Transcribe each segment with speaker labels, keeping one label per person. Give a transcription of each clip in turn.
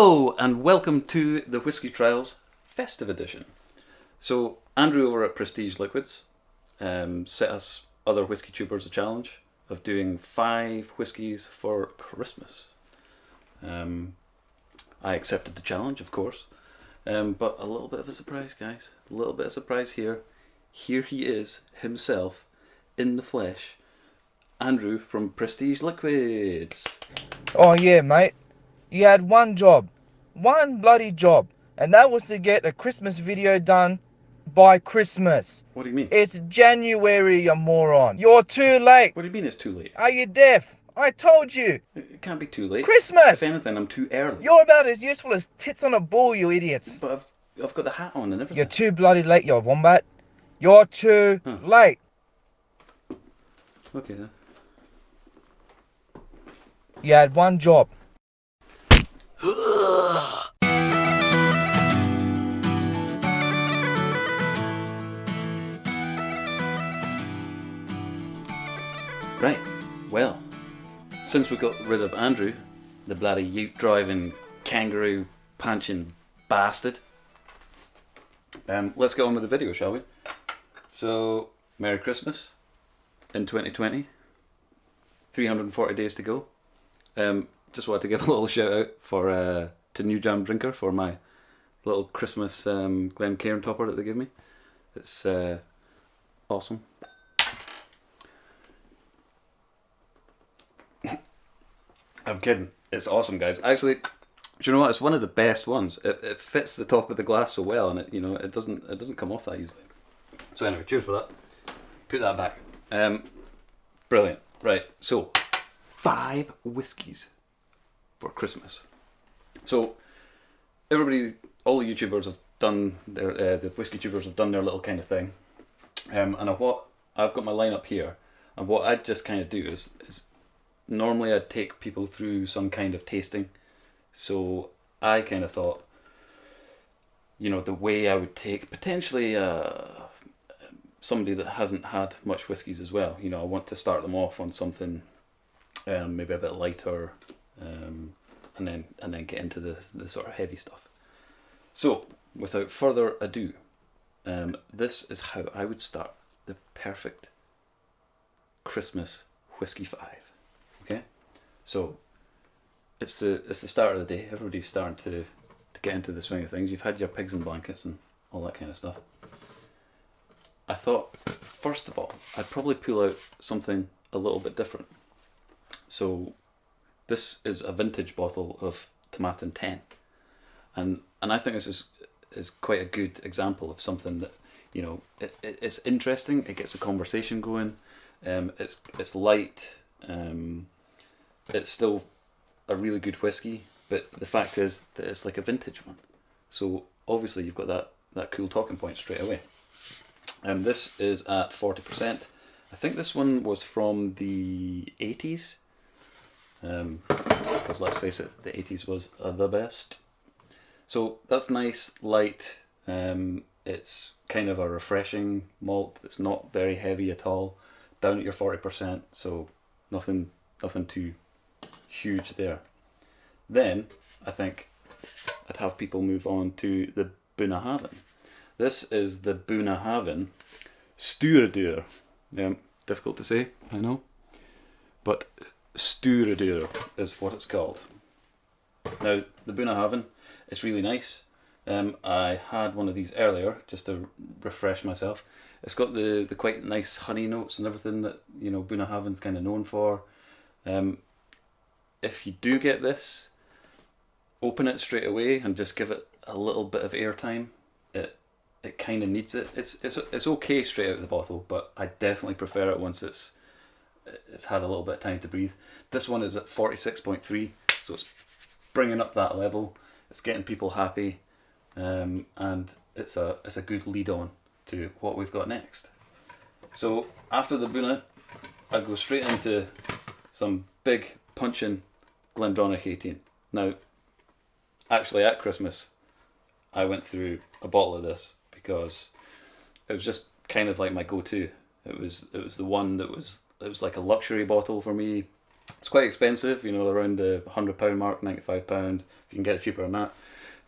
Speaker 1: Hello and welcome to the Whiskey Trials Festive Edition. So Andrew over at Prestige Liquids set us other whiskey tubers a challenge of doing 5 whiskies for Christmas. I accepted the challenge, of course, but a little bit of a surprise, guys. A little bit of surprise here. Here he is himself in the flesh. Andrew from Prestige Liquids.
Speaker 2: Oh yeah, mate. You had one job. One bloody job. And that was to get a Christmas video done by Christmas.
Speaker 1: What do you mean?
Speaker 2: It's January, you moron. You're too late.
Speaker 1: What do you mean it's too late?
Speaker 2: Are you deaf? I told you.
Speaker 1: It can't be too late.
Speaker 2: Christmas!
Speaker 1: If anything, I'm too early.
Speaker 2: You're about as useful as tits on a bull, you idiots.
Speaker 1: But I've got the hat on and everything.
Speaker 2: You're too bloody late, you wombat. You're too late.
Speaker 1: Okay then.
Speaker 2: You had one job.
Speaker 1: Right, well, since we got rid of Andrew, the bloody ute driving, kangaroo punching bastard, let's get on with the video, shall we? So, Merry Christmas in 2020, 340 days to go. Just wanted to give a little shout out for to new Dram Drinker for my little Christmas Glencairn topper that they give me. It's awesome. I'm kidding. It's awesome, guys. Actually, do you know what? It's one of the best ones. It fits the top of the glass so well, and it doesn't come off that easily. So anyway, cheers for that. Put that back. Brilliant. Right. So 5 whiskies for Christmas. So all the YouTubers have done their the whiskey tubers have done their little kind of thing, and what I've got my lineup here, and what I'd just kind of do is normally I'd take people through some kind of tasting. So I kind of thought, the way I would take potentially somebody that hasn't had much whiskies as well. I want to start them off on something maybe a bit lighter, and then get into the sort of heavy stuff. So without further ado, this is how I would start the perfect Christmas whiskey 5. Okay, so it's the start of the day. Everybody's starting to get into the swing of things. You've had your pigs and blankets and all that kind of stuff. I thought, first of all, I'd probably pull out something a little bit different. So this is a vintage bottle of Tomatin 10, and I think this is quite a good example of something that it's interesting. It gets a conversation going. It's light. It's still a really good whiskey, but the fact is that it's like a vintage one. So obviously you've got that cool talking point straight away. This is at 40%. I think this one was from the 80s. Because let's face it, the 80s was the best. So that's nice, light. It's kind of a refreshing malt that's not very heavy at all. Down at your 40%, so nothing too huge there. Then I think I'd have people move on to the Bunnahabhain. This is the Bunnahabhain Sturadur. Difficult to say, I know, but Sturadur is what it's called. Now the Bunnahabhain, it's really nice. I had one of these earlier just to refresh myself. It's got the quite nice honey notes and everything that Bunnahabhain's kind of known for. If you do get this, open it straight away and just give it a little bit of airtime. It kind of needs it. It's okay straight out of the bottle, but I definitely prefer it once it's had a little bit of time to breathe. This one is at 46.3, so it's bringing up that level. It's getting people happy, and it's a good lead on to what we've got next. So after the Bunna, I go straight into some big punching Glendronach 18. Now, actually at Christmas, I went through a bottle of this because it was just kind of like my go-to. It was the one that was like a luxury bottle for me. It's quite expensive, you know, around the £100 mark, £95. If you can get it cheaper than that,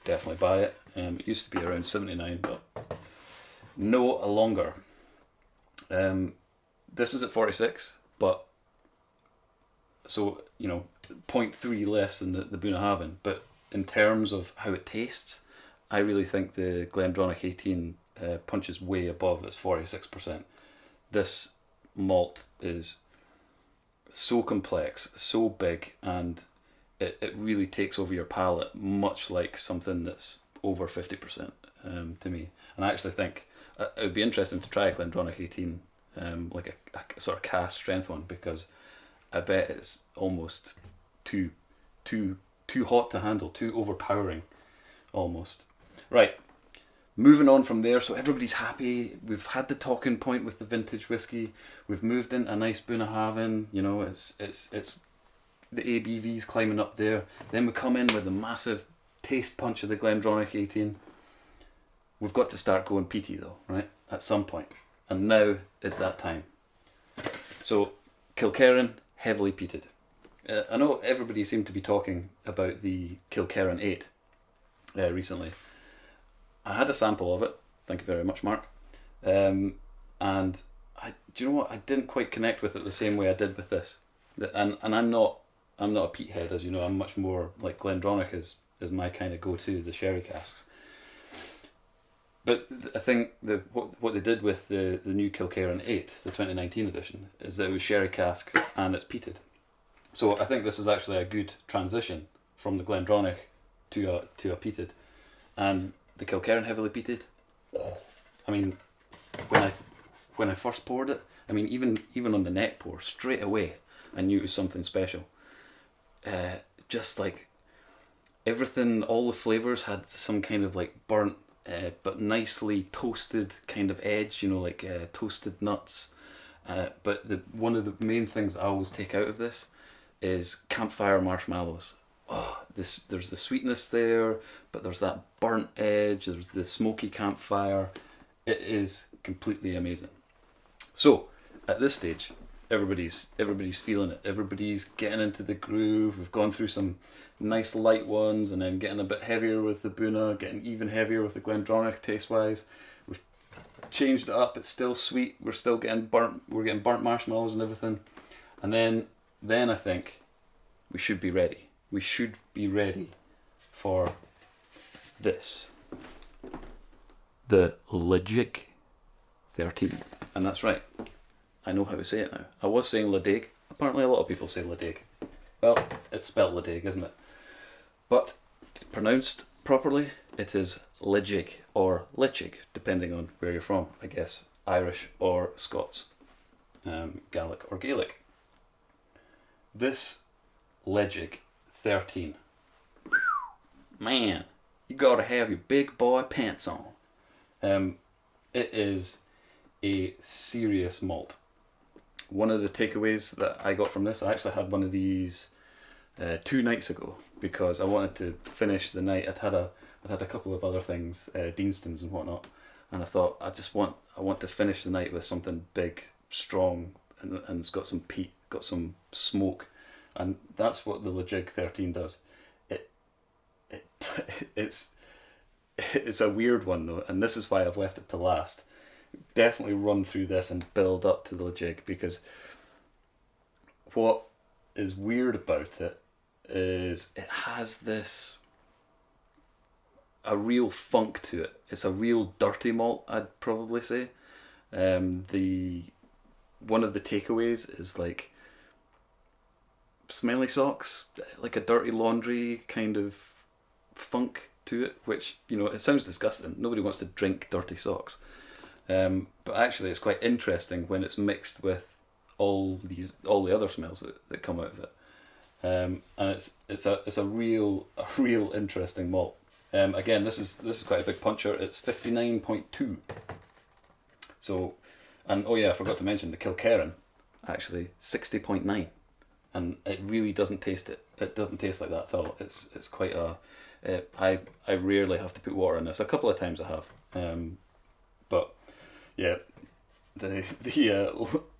Speaker 1: definitely buy it. It used to be around 79, but no longer. This is at 46, but so, you know, 0.3 less than the Bunnahabhain. But in terms of how it tastes, I really think the Glendronach 18 punches way above its 46%. This malt is so complex, so big, and it really takes over your palate, much like something that's over 50% to me. And I actually think it would be interesting to try a Glendronach 18, like a sort of cask strength one, because I bet it's almost too hot to handle, too overpowering, almost. Right, moving on from there. So everybody's happy. We've had the talking point with the vintage whiskey. We've moved into a nice Bunnahabhain. You know, it's the ABV's climbing up there. Then we come in with the massive taste punch of the Glendronach 18. We've got to start going peaty though, right? At some point. And now is that time. So Kilkerran, heavily peated. I know everybody seemed to be talking about the Kilkerran 8 recently. I had a sample of it. Thank you very much, Mark. And do you know what? I didn't quite connect with it the same way I did with this. And I'm not a peat head, as you know. I'm much more like Glendronach is my kind of go-to, the sherry casks. But I think what they did with the new Kilkerran 8, the 2019 edition, is that it was sherry cask and it's peated. So I think this is actually a good transition from the Glendronach to a peated. And the Kilkerran heavily peated. I mean, when I first poured it, I mean even on the neck pour, straight away I knew it was something special. Just like everything, all the flavours had some kind of like burnt but nicely toasted kind of edge, you know, like toasted nuts. But one of the main things I always take out of this is campfire marshmallows. Oh, there's the sweetness there, but there's that burnt edge, there's the smoky campfire. It is completely amazing. So at this stage, everybody's feeling it. Everybody's getting into the groove. We've gone through some nice light ones, and then getting a bit heavier with the Bunna, getting even heavier with the Glendronach taste wise. We've changed it up. It's still sweet. We're still getting burnt. We're getting burnt marshmallows and everything. And then I think we should be ready. We should be ready for this. The Ledaig 13. And that's right. I know how to say it now. I was saying Ledaig. Apparently a lot of people say Ledaig. Well, it's spelled Ledaig, isn't it? But pronounced properly, it is Ledaig or Ledaig, depending on where you're from, I guess. Irish or Scots, Gaelic or Gaelic. This Ledaig 13. Man, you gotta have your big boy pants on. It is a serious malt. One of the takeaways that I got from this, I actually had one of these 2 nights ago because I wanted to finish the night. I'd had a couple of other things, Deanstons and whatnot, and I thought I want to finish the night with something big, strong, and it's got some peat, got some smoke, and that's what the Ledaig 13 does. It's a weird one though, and this is why I've left it to last. Definitely run through this and build up to the Ledaig, because what is weird about it is it has a real funk to it. It's a real dirty malt, I'd probably say. One of the takeaways is like smelly socks, like a dirty laundry kind of funk to it, which, you know, it sounds disgusting. Nobody wants to drink dirty socks. But actually it's quite interesting when it's mixed with all the other smells that come out of it. And it's a real interesting malt. Again, this is quite a big puncher. It's 59.2. So, and oh yeah, I forgot to mention the Kilkerran, actually 60.9, and it really doesn't taste it. It doesn't taste like that at all. It's quite a. I rarely have to put water in this. A couple of times I have, but yeah, the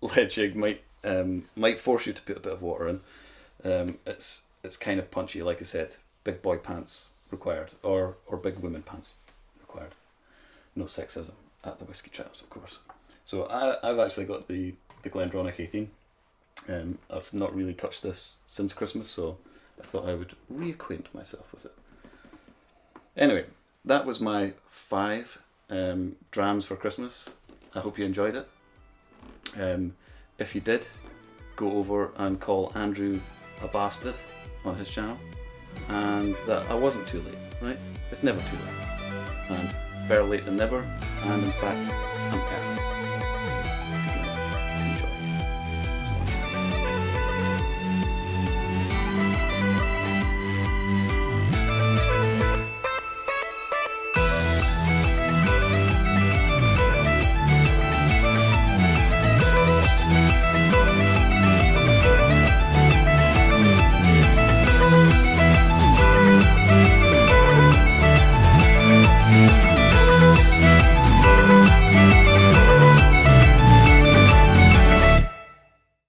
Speaker 1: Ledaig might force you to put a bit of water in. It's kind of punchy, like I said. Big boy pants required, or big women pants required. No sexism at the Whiskey Chats, of course. So I've actually got the Glendronach 18. I've not really touched this since Christmas, so I thought I would reacquaint myself with it. Anyway, that was my 5 drams for Christmas. I hope you enjoyed it. If you did, go over and call Andrew a bastard on his channel, and that I wasn't too late, right? It's never too late, and better late than never, and in fact, I'm early.